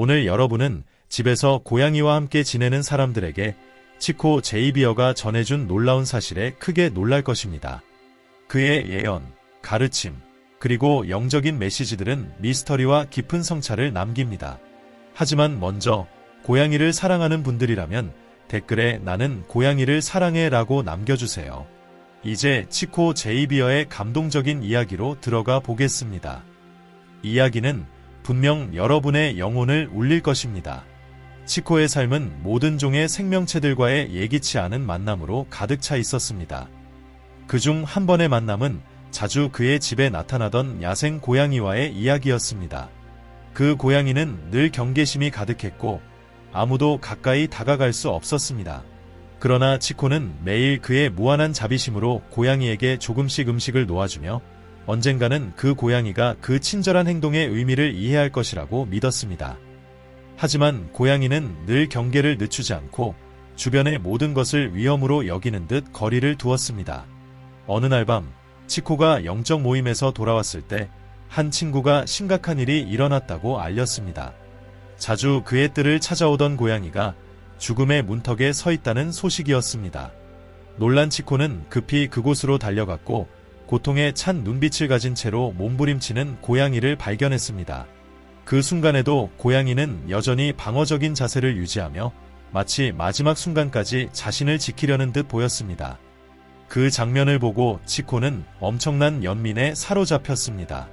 오늘 여러분은 집에서 고양이와 함께 지내는 사람들에게 치코 제이비어가 전해준 놀라운 사실에 크게 놀랄 것입니다. 그의 예언, 가르침, 그리고 영적인 메시지들은 미스터리와 깊은 성찰을 남깁니다. 하지만 먼저 고양이를 사랑하는 분들이라면 댓글에 나는 고양이를 사랑해 라고 남겨주세요. 이제 치코 제이비어의 감동적인 이야기로 들어가 보겠습니다. 이야기는 분명 여러분의 영혼을 울릴 것입니다. 치코의 삶은 모든 종의 생명체들과의 예기치 않은 만남으로 가득 차 있었습니다. 그중 한 번의 만남은 자주 그의 집에 나타나던 야생 고양이와의 이야기였습니다. 그 고양이는 늘 경계심이 가득했고 아무도 가까이 다가갈 수 없었습니다. 그러나 치코는 매일 그의 무한한 자비심으로 고양이에게 조금씩 음식을 놓아주며 언젠가는 그 고양이가 그 친절한 행동의 의미를 이해할 것이라고 믿었습니다. 하지만 고양이는 늘 경계를 늦추지 않고 주변의 모든 것을 위험으로 여기는 듯 거리를 두었습니다. 어느 날 밤 치코가 영적 모임에서 돌아왔을 때 한 친구가 심각한 일이 일어났다고 알렸습니다. 자주 그의 뜰을 찾아오던 고양이가 죽음의 문턱에 서 있다는 소식이었습니다. 놀란 치코는 급히 그곳으로 달려갔고 고통에 찬 눈빛을 가진 채로 몸부림치는 고양이를 발견했습니다. 그 순간에도 고양이는 여전히 방어적인 자세를 유지하며 마치 마지막 순간까지 자신을 지키려는 듯 보였습니다. 그 장면을 보고 치코는 엄청난 연민에 사로잡혔습니다.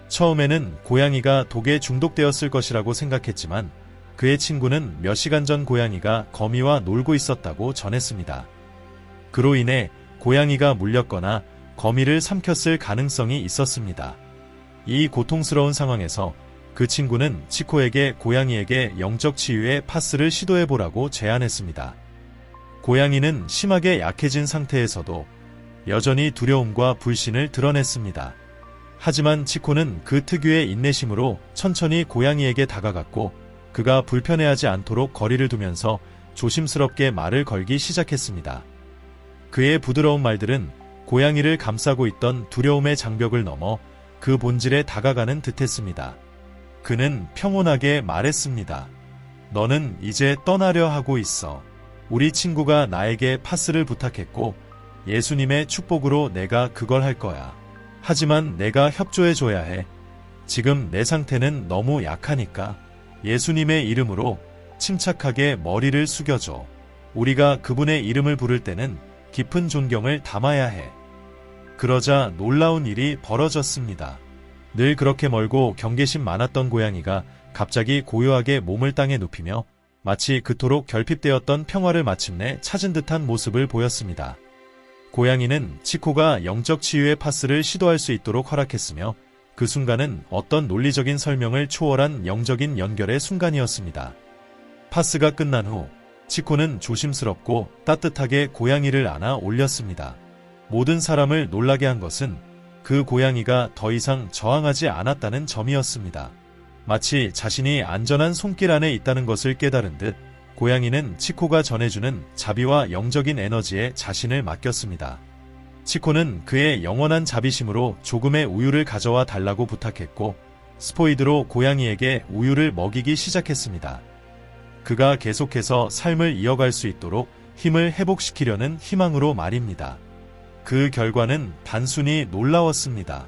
처음에는 고양이가 독에 중독되었을 것이라고 생각했지만 그의 친구는 몇 시간 전 고양이가 거미와 놀고 있었다고 전했습니다. 그로 인해 고양이가 물렸거나 거미를 삼켰을 가능성이 있었습니다. 이 고통스러운 상황에서 그 친구는 치코에게 고양이에게 영적 치유의 파스를 시도해보라고 제안했습니다. 고양이는 심하게 약해진 상태에서도 여전히 두려움과 불신을 드러냈습니다. 하지만 치코는 그 특유의 인내심으로 천천히 고양이에게 다가갔고 그가 불편해하지 않도록 거리를 두면서 조심스럽게 말을 걸기 시작했습니다. 그의 부드러운 말들은 고양이를 감싸고 있던 두려움의 장벽을 넘어 그 본질에 다가가는 듯했습니다. 그는 평온하게 말했습니다. 너는 이제 떠나려 하고 있어. 우리 친구가 나에게 파스를 부탁했고 예수님의 축복으로 내가 그걸 할 거야. 하지만 내가 협조해줘야 해. 지금 내 상태는 너무 약하니까 예수님의 이름으로 침착하게 머리를 숙여줘. 우리가 그분의 이름을 부를 때는 깊은 존경을 담아야 해. 그러자 놀라운 일이 벌어졌습니다. 늘 그렇게 멀고 경계심 많았던 고양이가 갑자기 고요하게 몸을 땅에 눕히며 마치 그토록 결핍되었던 평화를 마침내 찾은 듯한 모습을 보였습니다. 고양이는 치코가 영적 치유의 파스를 시도할 수 있도록 허락했으며 그 순간은 어떤 논리적인 설명을 초월한 영적인 연결의 순간이었습니다. 파스가 끝난 후 치코는 조심스럽고 따뜻하게 고양이를 안아 올렸습니다. 모든 사람을 놀라게 한 것은 그 고양이가 더 이상 저항하지 않았다는 점이었습니다. 마치 자신이 안전한 손길 안에 있다는 것을 깨달은 듯 고양이는 치코가 전해주는 자비와 영적인 에너지에 자신을 맡겼습니다. 치코는 그의 영원한 자비심으로 조금의 우유를 가져와 달라고 부탁했고 스포이드로 고양이에게 우유를 먹이기 시작했습니다. 그가 계속해서 삶을 이어갈 수 있도록 힘을 회복시키려는 희망으로 말입니다. 그 결과는 단순히 놀라웠습니다.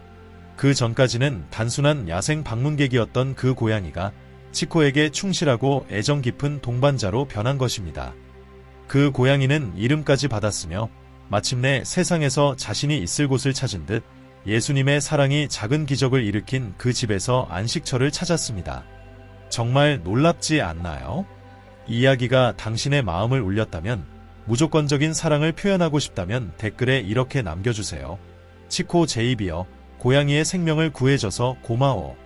그 전까지는 단순한 야생 방문객이었던 그 고양이가 치코에게 충실하고 애정 깊은 동반자로 변한 것입니다. 그 고양이는 이름까지 받았으며 마침내 세상에서 자신이 있을 곳을 찾은 듯 예수님의 사랑이 작은 기적을 일으킨 그 집에서 안식처를 찾았습니다. 정말 놀랍지 않나요? 이야기가 당신의 마음을 울렸다면, 무조건적인 사랑을 표현하고 싶다면 댓글에 이렇게 남겨주세요. 치코 제이비어, 고양이의 생명을 구해줘서 고마워.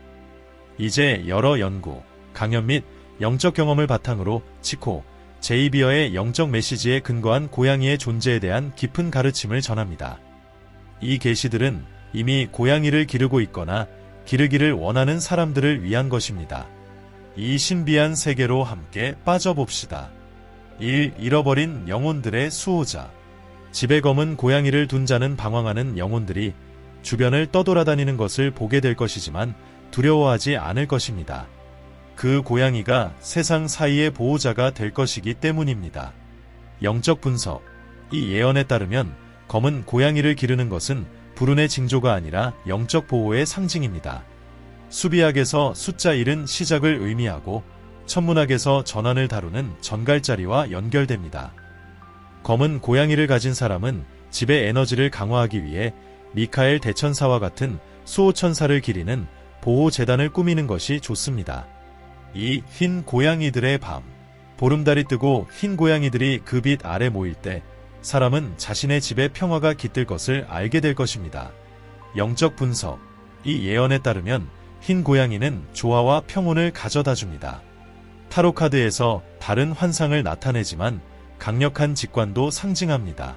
이제 여러 연구, 강연 및 영적 경험을 바탕으로 치코 제이비어의 영적 메시지에 근거한 고양이의 존재에 대한 깊은 가르침을 전합니다. 이 게시들은 이미 고양이를 기르고 있거나 기르기를 원하는 사람들을 위한 것입니다. 이 신비한 세계로 함께 빠져봅시다. 1. 잃어버린 영혼들의 수호자. 집에 검은 고양이를 둔 자는 방황하는 영혼들이 주변을 떠돌아다니는 것을 보게 될 것이지만 두려워하지 않을 것입니다. 그 고양이가 세상 사이의 보호자가 될 것이기 때문입니다. 영적 분석. 이 예언에 따르면 검은 고양이를 기르는 것은 불운의 징조가 아니라 영적 보호의 상징입니다. 수비학에서 숫자 1은 시작을 의미하고 천문학에서 전환을 다루는 전갈자리와 연결됩니다. 검은 고양이를 가진 사람은 집의 에너지를 강화하기 위해 미카엘 대천사와 같은 수호천사를 기리는 보호재단을 꾸미는 것이 좋습니다. 이 흰 고양이들의 밤. 보름달이 뜨고 흰 고양이들이 그 빛 아래 모일 때 사람은 자신의 집에 평화가 깃들 것을 알게 될 것입니다. 영적 분석. 이 예언에 따르면 흰 고양이는 조화와 평온을 가져다 줍니다. 타로 카드에서 다른 환상을 나타내지만 강력한 직관도 상징합니다.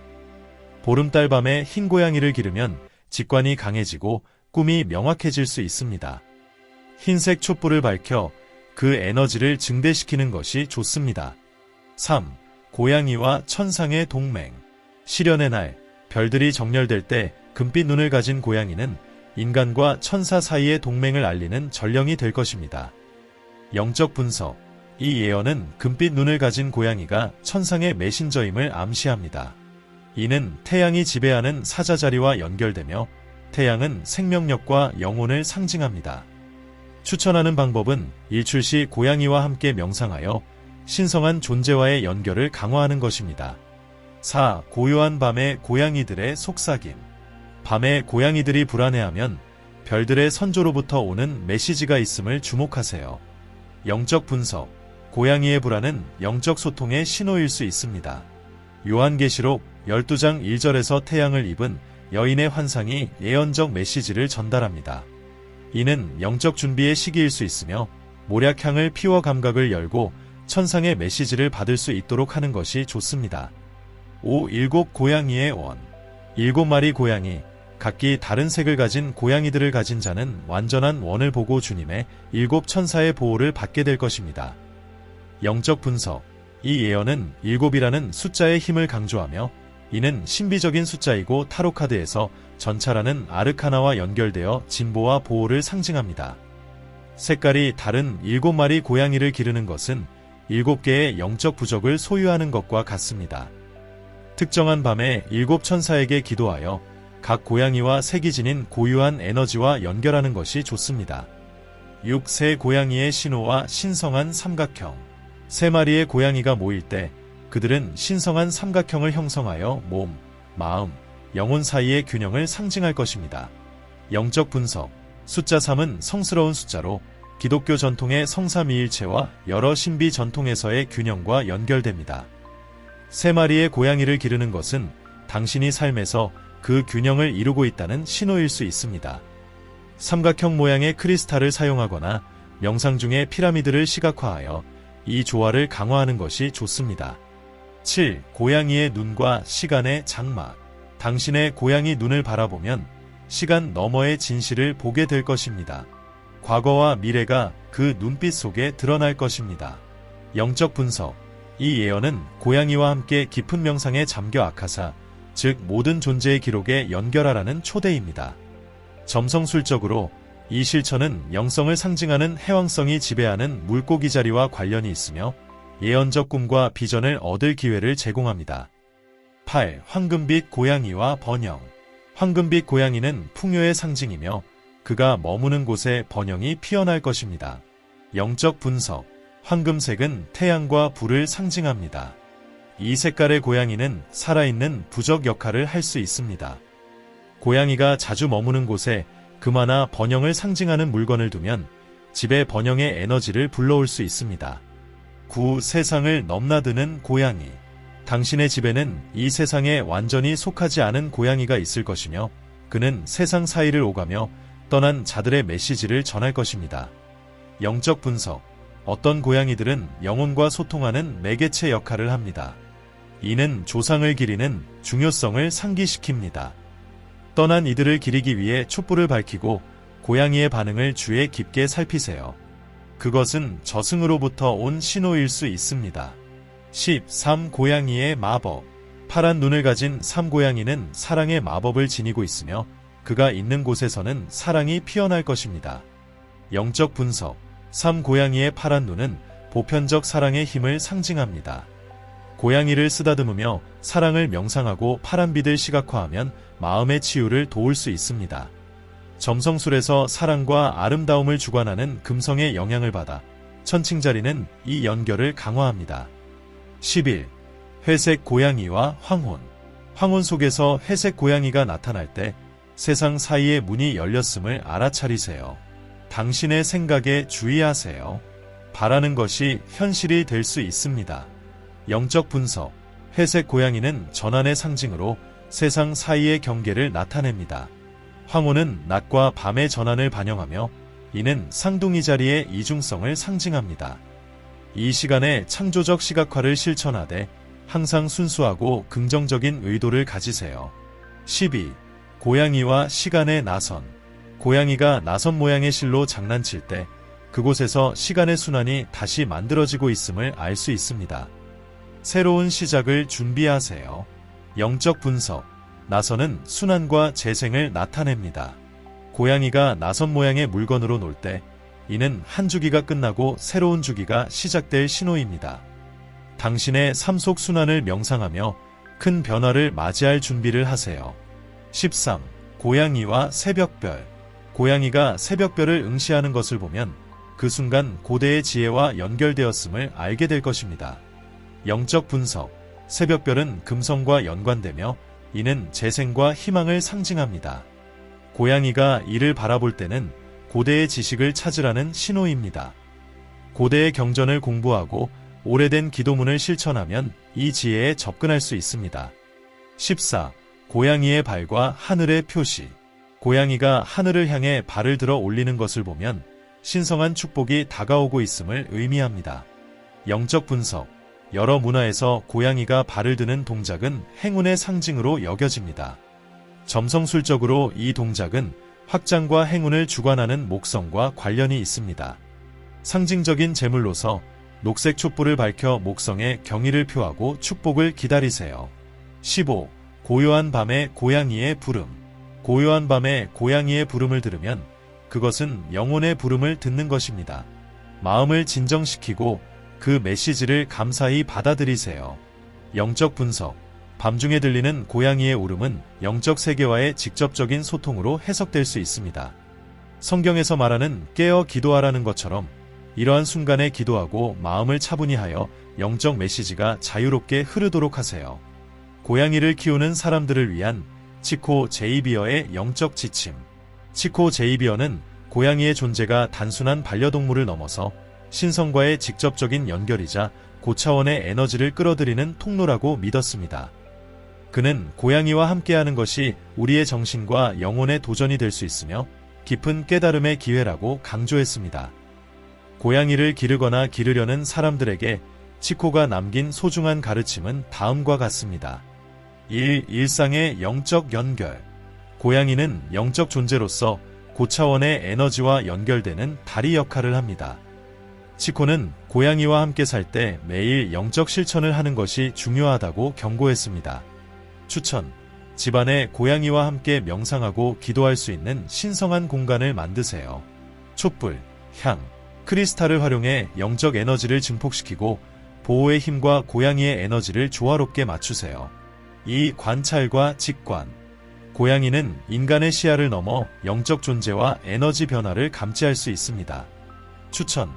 보름달 밤에 흰 고양이를 기르면 직관이 강해지고 꿈이 명확해질 수 있습니다. 흰색 촛불을 밝혀 그 에너지를 증대시키는 것이 좋습니다. 3. 고양이와 천상의 동맹. 시련의 날, 별들이 정렬될 때 금빛 눈을 가진 고양이는 인간과 천사 사이의 동맹을 알리는 전령이 될 것입니다. 영적 분석. 이 예언은 금빛 눈을 가진 고양이가 천상의 메신저임을 암시합니다. 이는 태양이 지배하는 사자자리와 연결되며 태양은 생명력과 영혼을 상징합니다. 추천하는 방법은 일출 시 고양이와 함께 명상하여 신성한 존재와의 연결을 강화하는 것입니다. 4. 고요한 밤의 고양이들의 속삭임. 밤에 고양이들이 불안해하면 별들의 선조로부터 오는 메시지가 있음을 주목하세요. 영적 분석. 고양이의 불안은 영적 소통의 신호일 수 있습니다. 요한계시록 12장 1절에서 태양을 입은 여인의 환상이 예언적 메시지를 전달합니다. 이는 영적 준비의 시기일 수 있으며 모략향을 피워 감각을 열고 천상의 메시지를 받을 수 있도록 하는 것이 좋습니다. 5. 일곱 고양이의 원. 7마리 고양이, 각기 다른 색을 가진 고양이들을 가진 자는 완전한 원을 보고 주님의 7 천사의 보호를 받게 될 것입니다. 영적 분석. 이 예언은 7이라는 숫자의 힘을 강조하며 이는 신비적인 숫자이고 타로카드에서 전차라는 아르카나와 연결되어 진보와 보호를 상징합니다. 색깔이 다른 7마리 고양이를 기르는 것은 7개의 영적 부적을 소유하는 것과 같습니다. 특정한 밤에 7 천사에게 기도하여 각 고양이와 색이 지닌 고유한 에너지와 연결하는 것이 좋습니다. 6. 세 고양이의 신호와 신성한 삼각형. 3마리의 고양이가 모일 때 그들은 신성한 삼각형을 형성하여 몸, 마음, 영혼 사이의 균형을 상징할 것입니다. 영적 분석. 숫자 3은 성스러운 숫자로 기독교 전통의 성삼위일체와 여러 신비 전통에서의 균형과 연결됩니다. 3마리의 고양이를 기르는 것은 당신이 삶에서 그 균형을 이루고 있다는 신호일 수 있습니다. 삼각형 모양의 크리스탈을 사용하거나 명상 중에 피라미드를 시각화하여 이 조화를 강화하는 것이 좋습니다. 7. 고양이의 눈과 시간의 장막. 당신의 고양이 눈을 바라보면 시간 너머의 진실을 보게 될 것입니다. 과거와 미래가 그 눈빛 속에 드러날 것입니다. 영적 분석. 이 예언은 고양이와 함께 깊은 명상에 잠겨 아카사, 즉 모든 존재의 기록에 연결하라는 초대입니다. 점성술적으로 이 실천은 영성을 상징하는 해왕성이 지배하는 물고기 자리와 관련이 있으며 예언적 꿈과 비전을 얻을 기회를 제공합니다. 8. 황금빛 고양이와 번영. 황금빛 고양이는 풍요의 상징이며 그가 머무는 곳에 번영이 피어날 것입니다. 영적 분석. 황금색은 태양과 불을 상징합니다. 이 색깔의 고양이는 살아있는 부적 역할을 할 수 있습니다. 고양이가 자주 머무는 곳에 금화나 번영을 상징하는 물건을 두면 집에 번영의 에너지를 불러올 수 있습니다. 9. 세상을 넘나드는 고양이. 당신의 집에는 이 세상에 완전히 속하지 않은 고양이가 있을 것이며 그는 세상 사이를 오가며 떠난 자들의 메시지를 전할 것입니다. 영적 분석. 어떤 고양이들은 영혼과 소통하는 매개체 역할을 합니다. 이는 조상을 기리는 중요성을 상기시킵니다. 떠난 이들을 기리기 위해 촛불을 밝히고 고양이의 반응을 주의 깊게 살피세요. 그것은 저승으로부터 온 신호일 수 있습니다. 13. 고양이의 마법. 파란 눈을 가진 삼고양이는 사랑의 마법을 지니고 있으며 그가 있는 곳에서는 사랑이 피어날 것입니다. 영적 분석. 3. 고양이의 파란 눈은 보편적 사랑의 힘을 상징합니다. 고양이를 쓰다듬으며 사랑을 명상하고 파란빛을 시각화하면 마음의 치유를 도울 수 있습니다. 점성술에서 사랑과 아름다움을 주관하는 금성의 영향을 받아 천칭자리는 이 연결을 강화합니다. 11. 회색 고양이와 황혼. 황혼 속에서 회색 고양이가 나타날 때 세상 사이의 문이 열렸음을 알아차리세요. 당신의 생각에 주의하세요. 바라는 것이 현실이 될 수 있습니다. 영적 분석. 회색 고양이는 전환의 상징으로 세상 사이의 경계를 나타냅니다. 황혼은 낮과 밤의 전환을 반영하며 이는 쌍둥이 자리의 이중성을 상징합니다. 이 시간에 창조적 시각화를 실천하되 항상 순수하고 긍정적인 의도를 가지세요. 12. 고양이와 시간의 나선. 고양이가 나선 모양의 실로 장난칠 때 그곳에서 시간의 순환이 다시 만들어지고 있음을 알 수 있습니다. 새로운 시작을 준비하세요. 영적 분석. 나선은 순환과 재생을 나타냅니다. 고양이가 나선 모양의 물건으로 놀 때 이는 한 주기가 끝나고 새로운 주기가 시작될 신호입니다. 당신의 삶 속 순환을 명상하며 큰 변화를 맞이할 준비를 하세요. 13. 고양이와 새벽별. 고양이가 새벽별을 응시하는 것을 보면 그 순간 고대의 지혜와 연결되었음을 알게 될 것입니다. 영적 분석. 새벽별은 금성과 연관되며 이는 재생과 희망을 상징합니다. 고양이가 이를 바라볼 때는 고대의 지식을 찾으라는 신호입니다. 고대의 경전을 공부하고 오래된 기도문을 실천하면 이 지혜에 접근할 수 있습니다. 14. 고양이의 발과 하늘의 표시. 고양이가 하늘을 향해 발을 들어 올리는 것을 보면 신성한 축복이 다가오고 있음을 의미합니다. 영적 분석. 여러 문화에서 고양이가 발을 드는 동작은 행운의 상징으로 여겨집니다. 점성술적으로 이 동작은 확장과 행운을 주관하는 목성과 관련이 있습니다. 상징적인 제물로서 녹색 촛불을 밝혀 목성에 경의를 표하고 축복을 기다리세요. 15. 고요한 밤에 고양이의 부름. 고요한 밤에 고양이의 부름을 들으면 그것은 영혼의 부름을 듣는 것입니다. 마음을 진정시키고 그 메시지를 감사히 받아들이세요. 영적 분석. 밤중에 들리는 고양이의 울음은 영적 세계와의 직접적인 소통으로 해석될 수 있습니다. 성경에서 말하는 깨어 기도하라는 것처럼 이러한 순간에 기도하고 마음을 차분히 하여 영적 메시지가 자유롭게 흐르도록 하세요. 고양이를 키우는 사람들을 위한 치코 제이비어의 영적 지침. 치코 제이비어는 고양이의 존재가 단순한 반려동물을 넘어서 신성과의 직접적인 연결이자 고차원의 에너지를 끌어들이는 통로라고 믿었습니다. 그는 고양이와 함께하는 것이 우리의 정신과 영혼의 도전이 될 수 있으며 깊은 깨달음의 기회라고 강조했습니다. 고양이를 기르거나 기르려는 사람들에게 치코가 남긴 소중한 가르침은 다음과 같습니다. 1. 일상의 영적 연결. 고양이는 영적 존재로서 고차원의 에너지와 연결되는 다리 역할을 합니다. 치코는 고양이와 함께 살 때 매일 영적 실천을 하는 것이 중요하다고 경고했습니다. 추천. 집안에 고양이와 함께 명상하고 기도할 수 있는 신성한 공간을 만드세요. 촛불, 향, 크리스탈을 활용해 영적 에너지를 증폭시키고 보호의 힘과 고양이의 에너지를 조화롭게 맞추세요. 2. 관찰과 직관. 고양이는 인간의 시야를 넘어 영적 존재와 에너지 변화를 감지할 수 있습니다. 추천.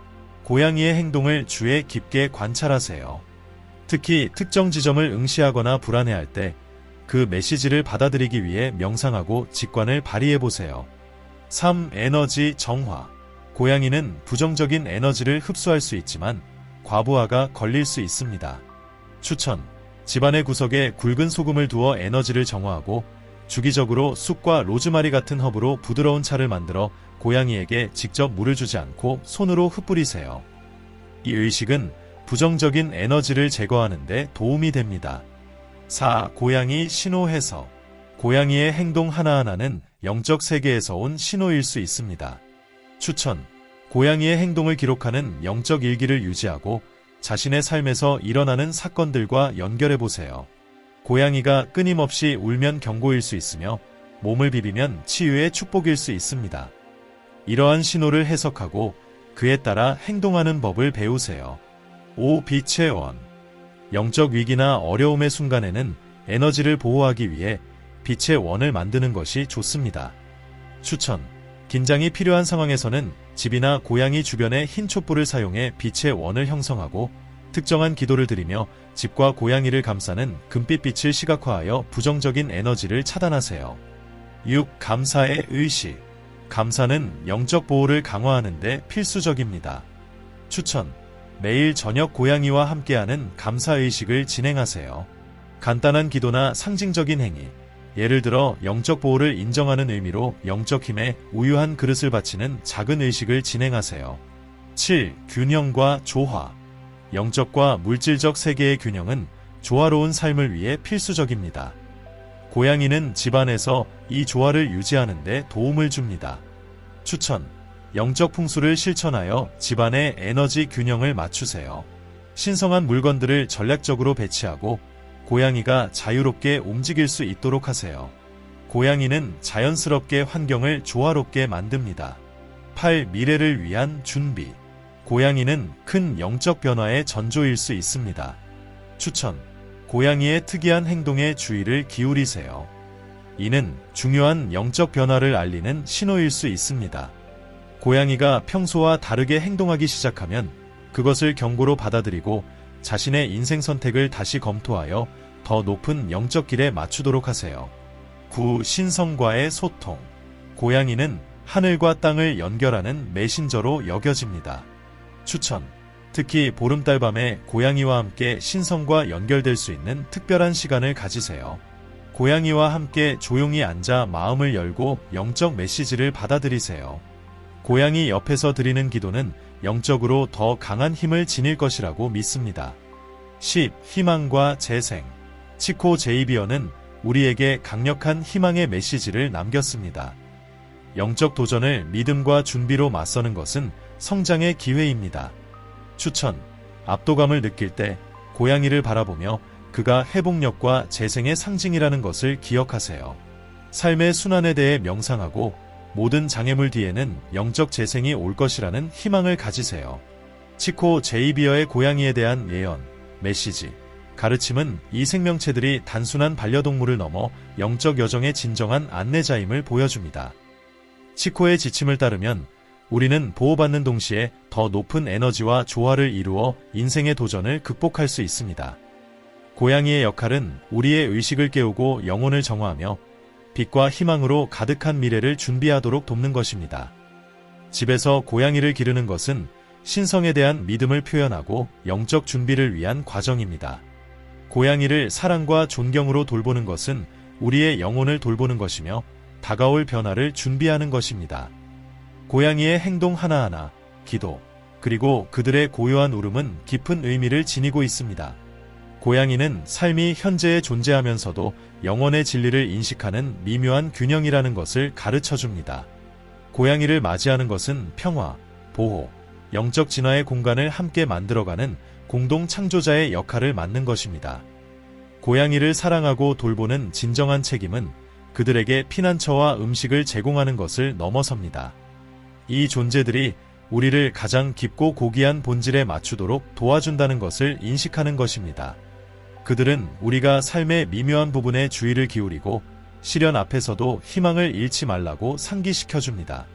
고양이의 행동을 주의 깊게 관찰하세요. 특히 특정 지점을 응시하거나 불안해할 때 그 메시지를 받아들이기 위해 명상하고 직관을 발휘해보세요. 3. 에너지 정화. 고양이는 부정적인 에너지를 흡수할 수 있지만 과부하가 걸릴 수 있습니다. 추천. 집안의 구석에 굵은 소금을 두어 에너지를 정화하고 주기적으로 쑥과 로즈마리 같은 허브로 부드러운 차를 만들어 고양이에게 직접 물을 주지 않고 손으로 흩뿌리세요. 이 의식은 부정적인 에너지를 제거하는 데 도움이 됩니다. 4. 고양이 신호 해석. 고양이의 행동 하나하나는 영적 세계에서 온 신호일 수 있습니다. 추천. 고양이의 행동을 기록하는 영적 일기를 유지하고 자신의 삶에서 일어나는 사건들과 연결해보세요. 고양이가 끊임없이 울면 경고일 수 있으며 몸을 비비면 치유의 축복일 수 있습니다. 이러한 신호를 해석하고 그에 따라 행동하는 법을 배우세요. 5. 빛의 원. 영적 위기나 어려움의 순간에는 에너지를 보호하기 위해 빛의 원을 만드는 것이 좋습니다. 추천. 긴장이 필요한 상황에서는 집이나 고양이 주변에 흰 촛불을 사용해 빛의 원을 형성하고 특정한 기도를 드리며 집과 고양이를 감싸는 금빛빛을 시각화하여 부정적인 에너지를 차단하세요. 6. 감사의 의식. 감사는 영적 보호를 강화하는 데 필수적입니다. 추천. 매일 저녁 고양이와 함께하는 감사의식을 진행하세요. 간단한 기도나 상징적인 행위, 예를 들어 영적 보호를 인정하는 의미로 영적 힘에 우유 한 그릇을 바치는 작은 의식을 진행하세요. 7. 균형과 조화. 영적과 물질적 세계의 균형은 조화로운 삶을 위해 필수적입니다. 고양이는 집안에서 이 조화를 유지하는 데 도움을 줍니다. 추천. 영적 풍수를 실천하여 집안의 에너지 균형을 맞추세요. 신성한 물건들을 전략적으로 배치하고 고양이가 자유롭게 움직일 수 있도록 하세요. 고양이는 자연스럽게 환경을 조화롭게 만듭니다. 8. 미래를 위한 준비. 고양이는 큰 영적 변화의 전조일 수 있습니다. 추천. 고양이의 특이한 행동에 주의를 기울이세요. 이는 중요한 영적 변화를 알리는 신호일 수 있습니다. 고양이가 평소와 다르게 행동하기 시작하면 그것을 경고로 받아들이고 자신의 인생 선택을 다시 검토하여 더 높은 영적 길에 맞추도록 하세요. 9. 신성과의 소통. 고양이는 하늘과 땅을 연결하는 메신저로 여겨집니다. 추천. 특히 보름달 밤에 고양이와 함께 신성과 연결될 수 있는 특별한 시간을 가지세요. 고양이와 함께 조용히 앉아 마음을 열고 영적 메시지를 받아들이세요. 고양이 옆에서 드리는 기도는 영적으로 더 강한 힘을 지닐 것이라고 믿습니다. 10. 희망과 재생. 치코 제이비어는 우리에게 강력한 희망의 메시지를 남겼습니다. 영적 도전을 믿음과 준비로 맞서는 것은 성장의 기회입니다. 추천. 압도감을 느낄 때 고양이를 바라보며 그가 회복력과 재생의 상징이라는 것을 기억하세요. 삶의 순환에 대해 명상하고 모든 장애물 뒤에는 영적 재생이 올 것이라는 희망을 가지세요. 치코 제이비어의 고양이에 대한 예언, 메시지, 가르침은 이 생명체들이 단순한 반려동물을 넘어 영적 여정의 진정한 안내자임을 보여줍니다. 치코의 지침을 따르면 우리는 보호받는 동시에 더 높은 에너지와 조화를 이루어 인생의 도전을 극복할 수 있습니다. 고양이의 역할은 우리의 의식을 깨우고 영혼을 정화하며 빛과 희망으로 가득한 미래를 준비하도록 돕는 것입니다. 집에서 고양이를 기르는 것은 신성에 대한 믿음을 표현하고 영적 준비를 위한 과정입니다. 고양이를 사랑과 존경으로 돌보는 것은 우리의 영혼을 돌보는 것이며 다가올 변화를 준비하는 것입니다. 고양이의 행동 하나하나, 기도, 그리고 그들의 고요한 울음은 깊은 의미를 지니고 있습니다. 고양이는 삶이 현재에 존재하면서도 영혼의 진리를 인식하는 미묘한 균형이라는 것을 가르쳐줍니다. 고양이를 맞이하는 것은 평화, 보호, 영적 진화의 공간을 함께 만들어가는 공동 창조자의 역할을 맡는 것입니다. 고양이를 사랑하고 돌보는 진정한 책임은 그들에게 피난처와 음식을 제공하는 것을 넘어섭니다. 이 존재들이 우리를 가장 깊고 고귀한 본질에 맞추도록 도와준다는 것을 인식하는 것입니다. 그들은 우리가 삶의 미묘한 부분에 주의를 기울이고 시련 앞에서도 희망을 잃지 말라고 상기시켜줍니다.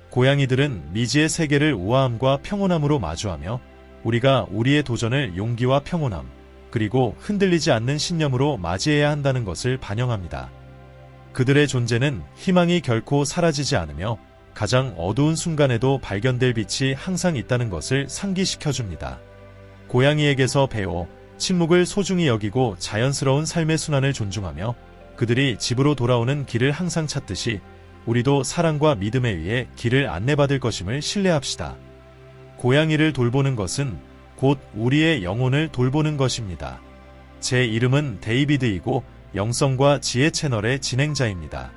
고양이들은 미지의 세계를 우아함과 평온함으로 마주하며 우리가 우리의 도전을 용기와 평온함, 그리고 흔들리지 않는 신념으로 맞이해야 한다는 것을 반영합니다. 그들의 존재는 희망이 결코 사라지지 않으며 가장 어두운 순간에도 발견될 빛이 항상 있다는 것을 상기시켜줍니다. 고양이에게서 배워 침묵을 소중히 여기고 자연스러운 삶의 순환을 존중하며 그들이 집으로 돌아오는 길을 항상 찾듯이 우리도 사랑과 믿음에 의해 길을 안내받을 것임을 신뢰합시다. 고양이를 돌보는 것은 곧 우리의 영혼을 돌보는 것입니다. 제 이름은 데이비드이고 영성과 지혜 채널의 진행자입니다.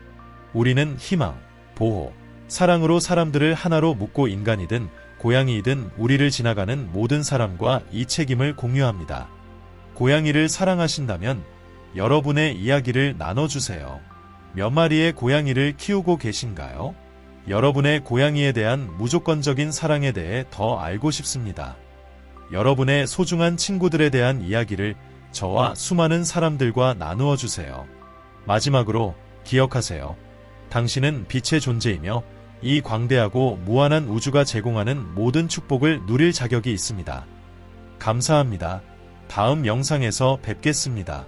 우리는 희망, 보호, 사랑으로 사람들을 하나로 묶고 인간이든 고양이이든 우리를 지나가는 모든 사람과 이 책임을 공유합니다. 고양이를 사랑하신다면 여러분의 이야기를 나눠주세요. 몇 마리의 고양이를 키우고 계신가요? 여러분의 고양이에 대한 무조건적인 사랑에 대해 더 알고 싶습니다. 여러분의 소중한 친구들에 대한 이야기를 저와 수많은 사람들과 나누어 주세요. 마지막으로 기억하세요. 당신은 빛의 존재이며 이 광대하고 무한한 우주가 제공하는 모든 축복을 누릴 자격이 있습니다. 감사합니다. 다음 영상에서 뵙겠습니다.